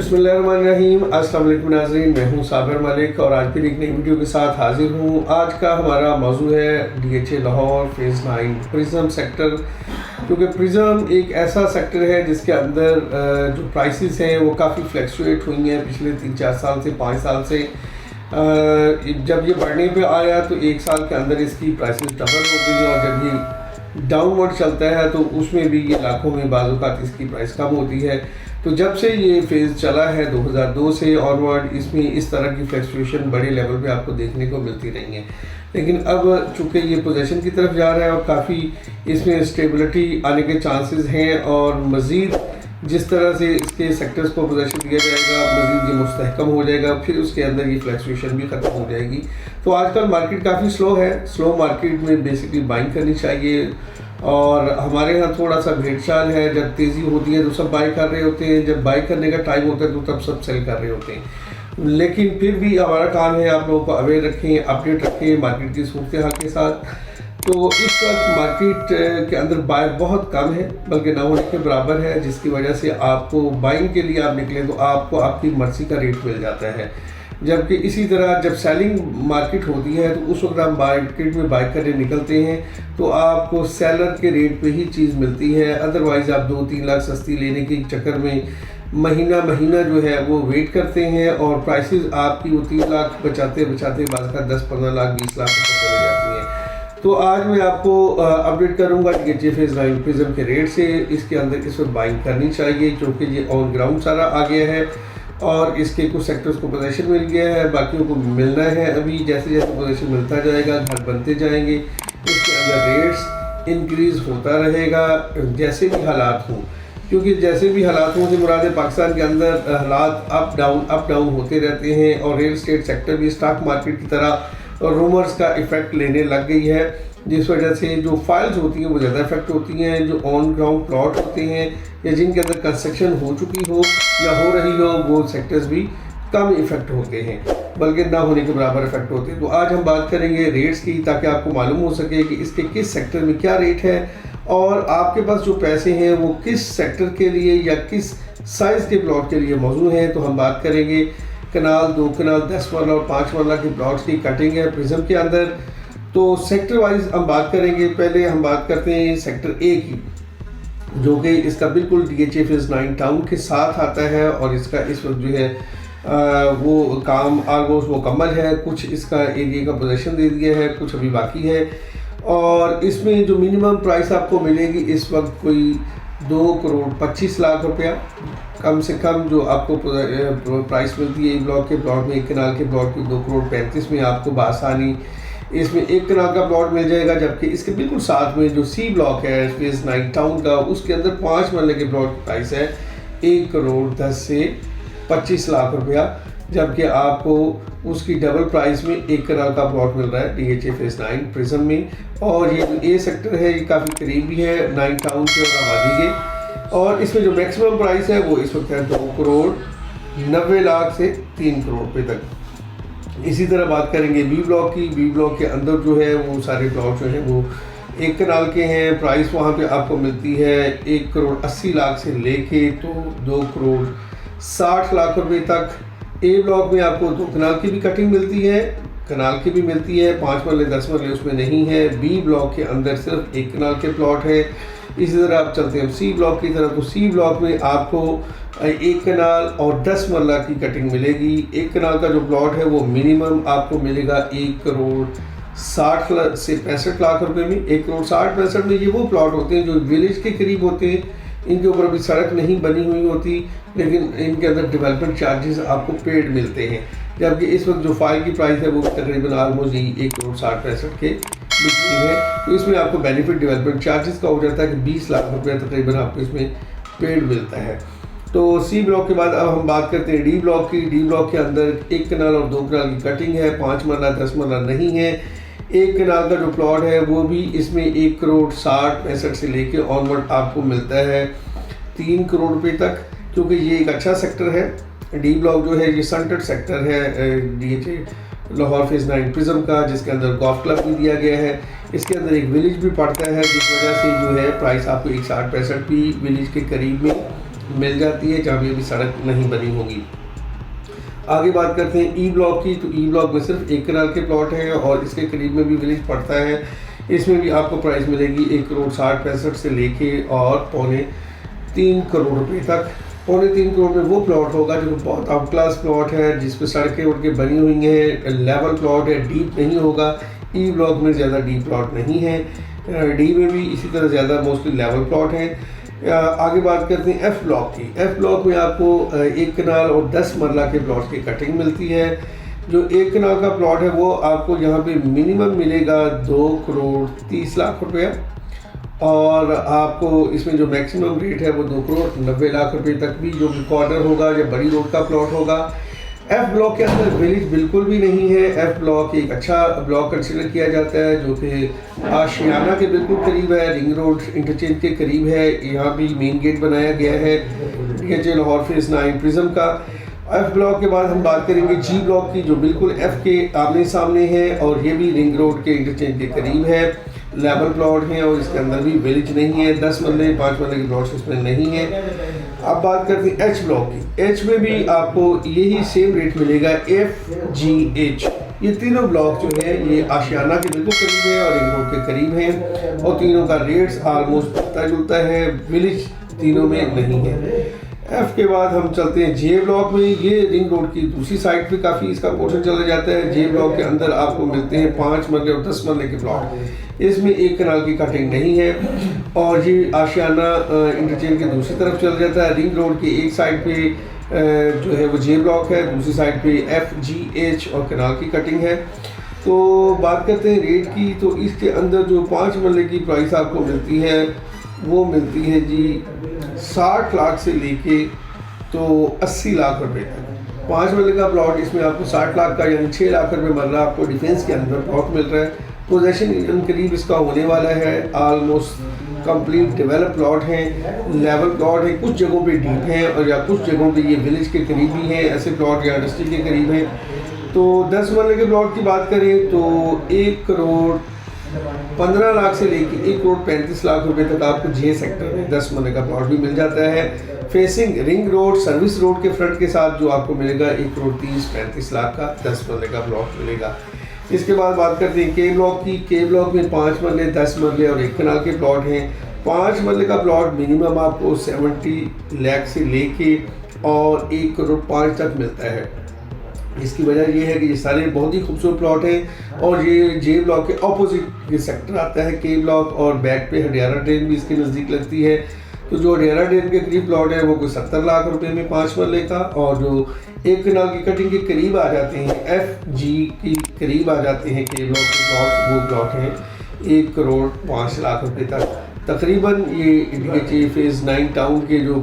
बिस्मिल्लाहिर्रहमानिर्रहीम। अस्सलाम वालेकुम नाज़रीन, मैं हूं साबिर मलिक और आज फिर एक नई वीडियो के साथ हाजिर हूं। आज का हमारा मौजू है DHA Lahore phase 9 prism sector. क्योंकि प्रिज्म एक ऐसा सेक्टर है जिसके अंदर जो प्राइसेस हैं वो काफ़ी फ्लैक्चुएट हुई हैं पिछले 3-4 साल से 5 साल से। जब ये बढ़ने पे आया तो एक साल के अंदर इसकी प्राइसेस डबल हो गई और जब ये डाउनवर्ड चलता है तो उसमें भी ये लाखों में बाज़ इसकी प्राइस कम होती है। तो जब से ये फेज़ चला है 2002 से ऑनवर्ड, इसमें इस तरह की फ्लक्चुएशन बड़े लेवल पे आपको देखने को मिलती रही है। लेकिन अब चूँकि ये पोजीशन की तरफ जा रहा है और काफ़ी इसमें स्टेबिलिटी आने के चांसेस हैं और मज़ीद जिस तरह से इसके सेक्टर्स को पोजीशन दिया जाएगा मज़ीद ये मुस्तहकम हो जाएगा, फिर उसके अंदर ये फ्लक्चुएशन भी ख़त्म हो जाएगी। तो आजकल मार्केट काफ़ी स्लो है। स्लो मार्केट में बेसिकली बाइंग करनी चाहिए और हमारे यहाँ थोड़ा सा भेड़ चाल है। जब तेज़ी होती है तो सब बाई कर रहे होते हैं, जब बाई करने का टाइम होता है तो तब सब सेल कर रहे होते हैं। लेकिन फिर भी हमारा काम है आप लोगों को अवेयर रखें, अपडेट रखें मार्केट की सूरत हाल के साथ। तो इस वक्त मार्केट के अंदर बाय बहुत कम है, बल्कि ना होने के बराबर है, जिसकी वजह से आपको बाइंग के लिए आप निकलें तो आपको आपकी मर्जी का रेट मिल जाता है। जबकि इसी तरह जब सेलिंग मार्केट होती है तो उस वक्त आप मार्केट में बाई करने निकलते हैं तो आपको सेलर के रेट पे ही चीज़ मिलती है। अदरवाइज़ आप 2-3 लाख सस्ती लेने के चक्कर में महीना जो है वो वेट करते हैं और प्राइसेस आपकी वो 3 लाख बचाते बाद का 10-15 लाख 20 लाख तक चले जाती हैं। तो आज मैं आपको अपडेट करूंगा DHA फेज़ 9 प्रिज्म के रेट से। इसके अंदर इस वक्त बाइंग करनी चाहिए क्योंकि ये ऑन ग्राउंड सारा आ गया है और इसके कुछ सेक्टर्स को पोजीशन मिल गया है, बाकियों को मिलना है। अभी जैसे जैसे पोजीशन मिलता जाएगा घर बनते जाएंगे, इसके अंदर रेट्स इंक्रीज़ होता रहेगा जैसे भी हालात हों। क्योंकि जैसे भी हालात हों से मुराद है पाकिस्तान के अंदर हालात अप डाउन होते रहते हैं और रियल एस्टेट सेक्टर भी स्टॉक मार्केट की तरह रूमर्स का इफ़ेक्ट लेने लग गई है, जिस वजह से जो फाइल्स होती हैं वो ज़्यादा इफेक्ट होती हैं। जो ऑन ग्राउंड प्लॉट होते हैं या जिनके अंदर कंस्ट्रक्शन हो चुकी हो या हो रही हो वो सेक्टर्स भी कम इफेक्ट होते हैं, बल्कि ना होने के बराबर इफेक्ट होते हैं। तो आज हम बात करेंगे रेट्स की ताकि आपको मालूम हो सके कि इसके किस सेक्टर में क्या रेट है और आपके पास जो पैसे हैं वो किस सेक्टर के लिए या किस साइज़ के प्लॉट के लिए मौजूद हैं। तो हम बात करेंगे कनाल, 2 कनाल, 10 मरला और 5 मरला के प्लॉट्स की कटिंग है प्रिज्म के अंदर। तो सेक्टर वाइज हम बात करेंगे। पहले हम बात करते हैं सेक्टर A की, जो कि इसका बिल्कुल DHA फेज़ 9 टाउन के साथ आता है और इसका इस वक्त जो है वो काम ऑलमोस्ट मुकम्मल है। कुछ इसका एरिया का पोजीशन दे दिया है, कुछ अभी बाकी है। और इसमें जो मिनिमम प्राइस आपको मिलेगी इस वक्त कोई 2 करोड़ 25 लाख रुपया कम से कम जो आपको प्राइस मिलती है। ब्लॉक के प्लॉट में, 1 कनाल के प्लॉट की 2 करोड़ 35 में आपको बासानी इसमें 1 कनाल का प्लॉट मिल जाएगा। जबकि इसके बिल्कुल साथ में जो C ब्लॉक है फेज़ 9 टाउन का, उसके अंदर 5 मरले के प्लॉट की प्राइस है 1 करोड़ 10 से 25 लाख रुपया, जबकि आपको उसकी डबल प्राइस में 1 कनाल का प्लॉट मिल रहा है DHA फेज़ 9 प्रिज्म में। और ये जो A सेक्टर है ये काफ़ी करीबी है 9 टाउन के और आबादी के, और इसमें जो मैक्सिमम प्राइस है वो इस वक्त है 2 करोड़ 90 लाख से 3 करोड़ रुपये तक। इसी तरह बात करेंगे B ब्लॉक की। B ब्लॉक के अंदर जो है वो सारे प्लॉट जो हैं वो 1 कनाल के हैं। प्राइस वहाँ पे आपको मिलती है 1 करोड़ 80 लाख से लेके तो 2 करोड़ 60 लाख रुपए तक। A ब्लॉक में आपको 2 कनाल की भी कटिंग मिलती है, कनाल की भी मिलती है, 5 मरले 10 मरले उसमें नहीं है। B ब्लॉक के अंदर सिर्फ 1 कनाल के प्लॉट है। इसी तरह आप चलते हैं C ब्लॉक की तरफ, तो C ब्लॉक में आपको 1 कनाल और 10 मरला की कटिंग मिलेगी। 1 कनाल का जो प्लॉट है वो मिनिमम आपको मिलेगा 1 करोड़ 60 से 65 लाख रुपए में। 1 करोड़ 60-65 में ये वो प्लॉट होते हैं जो विलेज के करीब होते हैं, इनके ऊपर अभी सड़क नहीं बनी हुई होती, लेकिन इनके अंदर डेवलपमेंट चार्जेस आपको पेड मिलते हैं। जबकि इस वक्त जो फाइल की प्राइस है वो तकरीबन ऑलमोस्ट 1 करोड़ 60-65 के बिकती है। तो इसमें आपको बेनिफिट डेवलपमेंट चार्जेस का हो जाता है कि 20 लाख रुपया तकरीबन आपको इसमें पेड मिलता है। तो C ब्लॉक के बाद अब हम बात करते हैं D ब्लॉक की। D ब्लॉक के अंदर 1 कनाल और 2 कनाल की कटिंग है, 5 मरला 10 मरला नहीं है। 1 कनाल का जो प्लॉट है वो भी इसमें 1 करोड़ 60-65 से लेके ऑनवर्ड आपको मिलता है 3 करोड़ रुपये तक, क्योंकि ये एक अच्छा सेक्टर है। D ब्लॉक जो है ये सेंटर्ड सेक्टर है DHA लाहौर फेज़ 9 प्रिज्म का, जिसके अंदर गोल्फ क्लब भी दिया गया है। इसके अंदर एक विलेज भी पड़ता है, जिस वजह से जो है प्राइस आपको 160-65 भी विलेज के करीब में मिल जाती है जहाँ भी अभी सड़क नहीं बनी होगी। आगे बात करते हैं ई ब्लॉक की। तो ई ब्लॉक में सिर्फ 1 कनाल के प्लॉट हैं और इसके करीब में भी विलेज पड़ता है। इसमें भी आपको प्राइस मिलेगी 1,60,65,000 से लेके और 3.25 करोड़ रुपए तक। 3.25 करोड़ में वो प्लॉट होगा जो बहुत आउट क्लास प्लॉट है, जिसपे सड़कें उड़ के बनी हुई हैं, लेवल प्लॉट है, डीप नहीं होगा। ई ब्लॉक में ज़्यादा डीप प्लॉट नहीं है, डी में भी इसी तरह ज़्यादा मोस्टली लेवल प्लॉट हैं। आगे बात करते हैं एफ़ ब्लॉक की। एफ़ ब्लॉक में आपको 1 कनाल और 10 मरला के प्लॉट की कटिंग मिलती है। जो 1 कनाल का प्लॉट है वो आपको यहाँ पे मिनिमम मिलेगा 2,30,00,000 रुपया और आपको इसमें जो मैक्सिमम रेट है वो 2,90,00,000 रुपये तक भी, जो भी कॉर्नर होगा या बड़ी रोड का प्लॉट होगा। एफ़ ब्लॉक के अंदर विलेज बिल्कुल भी नहीं है। एफ़ ब्लॉक एक अच्छा ब्लॉक कंसिडर किया जाता है जो कि आशियाना के बिल्कुल करीब है, रिंग रोड इंटरचेंज के करीब है। यहाँ भी मेन गेट बनाया गया है DHA लाहौर फेज़ 9 प्रिज्म का। एफ़ ब्लॉक के बाद हम बात करेंगे जी ब्लॉक की, जो बिल्कुल एफ़ के आमने सामने है और ये भी रिंग रोड के इंटरचेंज के करीब है। लेवल प्लॉट हैं और इसके अंदर भी विलेज नहीं है। 10 मरले 5 मरले के प्लॉट्स इसमें नहीं है। अब बात करते हैं एच ब्लॉक की। एच में भी आपको यही सेम रेट मिलेगा, FGH। ये तीनों ब्लॉक जो है ये आशियाना के बिल्कुल करीब है और रिंग रोड के करीब हैं और तीनों का रेट्स ऑलमोस्ट मिलता जुलता है, विलेज तीनों में नहीं है। एफ के बाद हम चलते हैं जे ब्लॉक में। ये रिंग रोड की दूसरी साइड पे काफ़ी इसका पोर्शन चला जाता है। जे ब्लॉक के अंदर आपको मिलते हैं 5 मरले और 10 मरले के प्लॉट। इसमें 1 कनाल की कटिंग नहीं है और ये आशियाना इंटरचेंज के दूसरी तरफ चला जाता है। रिंग रोड की एक साइड पे जो है वो जे ब्लॉक है, दूसरी साइड पे FGH और कनाल की कटिंग है। तो बात करते हैं रेट की। तो इसके अंदर जो 5 मरले की प्राइस आपको मिलती है वो मिलती है जी 60 लाख से लेके तो 80 लाख रुपए तक। 5 मरले का प्लॉट इसमें आपको 60 लाख का यानी 6 लाख रुपए मरला आपको डिफेंस के अंदर प्लॉट मिल रहा है। पोजेशन करीब इसका होने वाला है, ऑलमोस्ट कंप्लीट डेवलप प्लॉट है, लेवल प्लॉट है, कुछ जगहों पे डीप है और या कुछ जगहों पे ये विलेज के करीब भी हैं, ऐसे प्लॉट या डिस्ट्रिक्ट के करीब हैं। तो 10 मरले के प्लॉट की बात करें तो 1,15,00,000 से लेके 1,35,00,000 रुपए तक आपको जे सेक्टर में 10 मरले का प्लॉट भी मिल जाता है। Facing ring road service road के फ्रंट के साथ जो आपको मिलेगा 1,30,35,00,000 का 10 मरले का प्लॉट मिलेगा। इसके बाद बात करते हैं के ब्लॉक की। के ब्लॉक में 5 मरले 10 मरले और 1 कनाल के प्लॉट हैं। 5 मरले का प्लॉट मिनिमम आपको 70 लाख से लेके और 1,05,00,000 तक मिलता है। इसकी वजह ये है कि ये सारे बहुत ही खूबसूरत प्लॉट हैं और ये जे ब्लॉक के ऑपोजिट ये सेक्टर आता है के ब्लॉक और बैक पे हडियारा ट्रेन भी इसके नज़दीक लगती है। तो जो हडियारा ट्रेन के करीब प्लॉट है वो कोई 70 लाख रुपए में 5 मरले का और जो 1 कनाल की कटिंग के करीब आ जाते हैं, FG की करीब आ जाते हैं के ब्लॉक के प्लॉट, वो प्लॉट हैं 1,05,00,000 रुपए तक। तकरीबन ये DHA फेज़ 9 टाउन के जो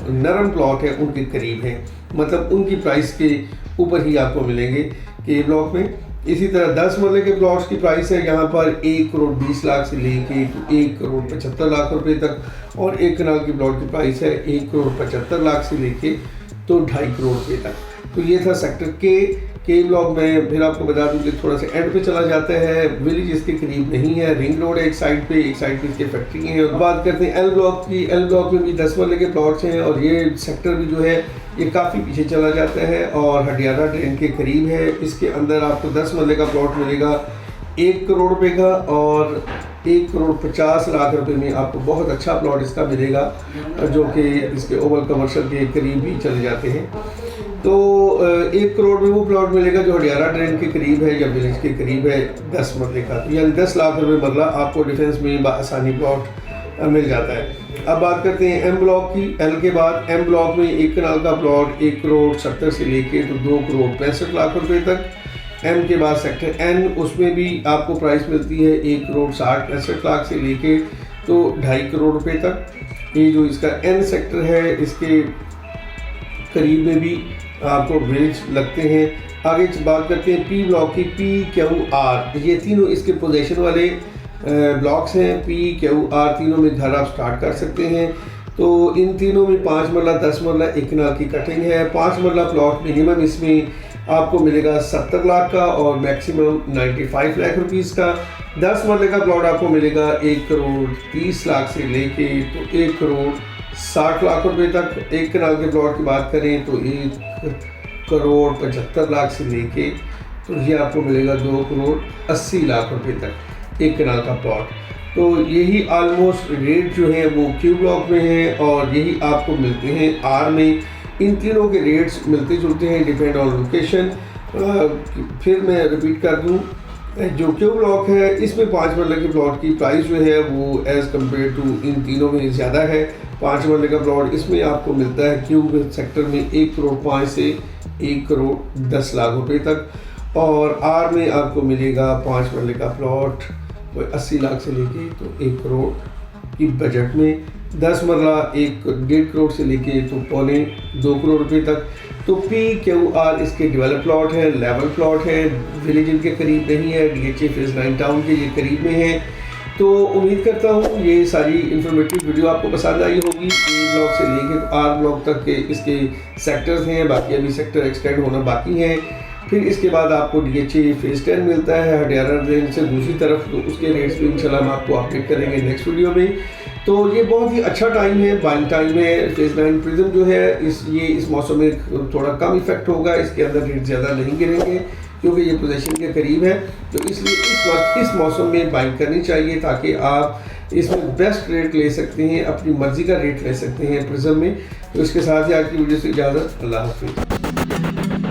नरम प्लॉट है उनके करीब हैं, मतलब उनकी प्राइस के ऊपर ही आपको मिलेंगे के ब्लॉक में। इसी तरह 10 मरले के प्लॉट्स की प्राइस है यहाँ पर 1,20,00,000 से लेके 1,75,00,000 रुपए तक और 1 कनाल की प्लॉट की प्राइस है 1,75,00,000 से लेके तो 2.5 करोड़ रुपए तक। तो ये था सेक्टर के ब्लॉक में। फिर आपको बता दूं कि थोड़ा सा एंड पे चला जाता है, विलेज इसके करीब नहीं है, रिंग रोड एक साइड पे इसकी फैक्ट्री है। बात करते हैं एल ब्लॉक की। एल ब्लॉक में भी 10 मरले के प्लॉट्स हैं और ये सेक्टर भी जो है ये काफ़ी पीछे चला जाता है और हडियारा ट्रेन के करीब है। इसके अंदर आपको 10 मरले का प्लॉट मिलेगा 1 करोड़ रुपए का और 1,50,00,000 रुपए में आपको बहुत अच्छा प्लॉट इसका मिलेगा जो कि इसके ओवल कमर्शियल के करीब भी चले जाते हैं। तो 1 करोड़ में वो प्लॉट मिलेगा जो हडियारा ट्रेन के करीब है या विलेज के करीब है 10 मरले का, यानी 10 लाख रुपए मरला आपको डिफेंस में आसानी प्लॉट मिल जाता है। अब बात करते हैं एम ब्लॉक की। एल के बाद एम ब्लॉक में 1 कनाल का प्लॉट 1,70,00,000 से लेके तो 2,65,00,000 रुपए तक। एम के बाद सेक्टर एन, उसमें भी आपको प्राइस मिलती है 1,60,65,00,000 से लेके तो 2.5 करोड़ रुपए तक। ये जो इसका एन सेक्टर है इसके करीब में भी आपको विलेज लगते हैं। आगे बात करते हैं पी ब्लॉक की। PQR ये तीनों इसके पोजीशन वाले ब्लॉक्स हैं। PQR तीनों में घर आप स्टार्ट कर सकते हैं। तो इन तीनों में 5 मरला 10 मरला 1 कनाल की कटिंग है। 5 मरला प्लॉट मिनिमम इसमें आपको मिलेगा 70 लाख का और मैक्सिमम 95 लाख रुपीज़ का। 10 मरले का प्लॉट आपको मिलेगा 1,30,00,000 से लेके तो 1,60,65,00,000 60 लाख रुपए तक। एक कनाल के प्लॉट की बात करें तो 1,75,00,000 से लेके तो ये आपको मिलेगा 2,80,00,000 रुपए तक एक कनाल का प्लॉट। तो यही ऑलमोस्ट रेट जो है वो क्यू ब्लॉक में है और यही आपको मिलते हैं आर में। इन तीनों के रेट्स मिलते जुलते हैं, डिपेंड ऑन लोकेशन। फिर मैं रिपीट कर दूं, जो क्यू ब्लॉक है इसमें 5 मरले के प्लॉट की प्राइस जो है वो एज़ कम्पेयर टू इन तीनों में ज़्यादा है। 5 मरले का प्लॉट इसमें आपको मिलता है क्यू सेक्टर में 1,05,00,000 से 1,10,00,000 रुपए तक, और आर में आपको मिलेगा 5 मरले का प्लॉट 80 लाख से लेके तो 1 करोड़ की बजट में। 10 मरला 1.5 करोड़ से लेके तो 1.25 करोड़ रुपए तक। तो PQR इसके डेवलप प्लॉट है, लेवल प्लॉट है, विलेज इनके करीब नहीं है, DHA फेज 9 टाउन के ये करीब में है। तो उम्मीद करता हूँ ये सारी इन्फॉर्मेटिव वीडियो आपको पसंद आई होगी। ए ब्लॉक से लेके R ब्लॉक तक के इसके सेक्टर्स हैं, बाकी अभी सेक्टर एक्सटेंड होना बाकी हैं। फिर इसके बाद आपको DHA फेज 10 मिलता है हटियारा रेंज से दूसरी तरफ, तो उसके रेट्स भी इंशाल्लाह हम आपको अपडेट करेंगे नेक्स्ट वीडियो में। तो ये बहुत ही अच्छा टाइम है, बाइंग टाइम है। फेज 9 प्रिज्म जो है इस मौसम में थोड़ा कम इफेक्ट होगा, इसके अंदर रेट ज़्यादा नहीं गिरेंगे क्योंकि ये पोजीशन के करीब है। तो इसलिए इस वक्त इस मौसम में बाइंग करनी चाहिए ताकि आप इसमें बेस्ट रेट ले सकते हैं, अपनी मर्ज़ी का रेट ले सकते हैं प्रिज्म में। तो इसके साथ ही आज की वीडियो से इजाज़त, अल्लाह हाफ़िज़।